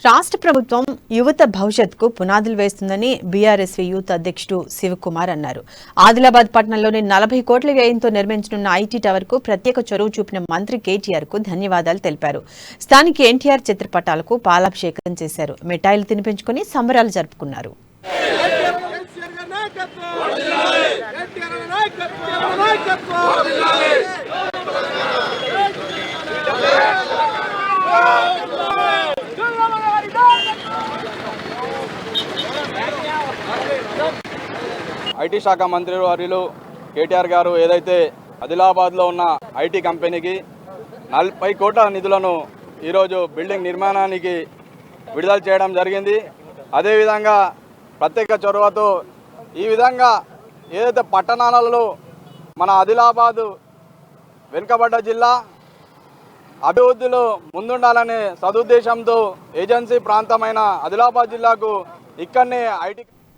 రాష్ట్ర ప్రభుత్వం యువత భవిష్యత్తుకు పునాదులు వేస్తుందని బీఆర్ఎస్వీ యూత్ అధ్యక్షుడు శివకుమార్ అన్నారు. ఆదిలాబాద్ పట్టణంలోని 40 కోట్ల వ్యయంతో నిర్మించనున్న ఐటీ టవర్ కు ప్రత్యేక చొరవ చూపిన మంత్రి కేటీఆర్ కు ధన్యవాదాలు తెలిపారు. స్థానిక ఎన్టీఆర్ చిత్రపటాలకు పాలాభిషేకం చేశారు. మిఠాయిలు తినిపించుకుని సంబరాలు జరుపుకున్నారు. ఐటీ శాఖ మంత్రి వర్యులు కేటీఆర్ గారు ఏదైతే ఆదిలాబాద్లో ఉన్న ఐటీ కంపెనీకి 40 కోట్ల నిధులను ఈరోజు బిల్డింగ్ నిర్మాణానికి విడుదల చేయడం జరిగింది. అదేవిధంగా ప్రత్యేక చొరవతో ఈ విధంగా ఏదైతే పట్టణాలలో మన ఆదిలాబాదు వెనుకబడ్డ జిల్లా అభివృద్ధిలో ముందుండాలనే సదుద్దేశంతో ఏజెన్సీ ప్రాంతమైన ఆదిలాబాద్ జిల్లాకు ఇక్కడనే ఐటీ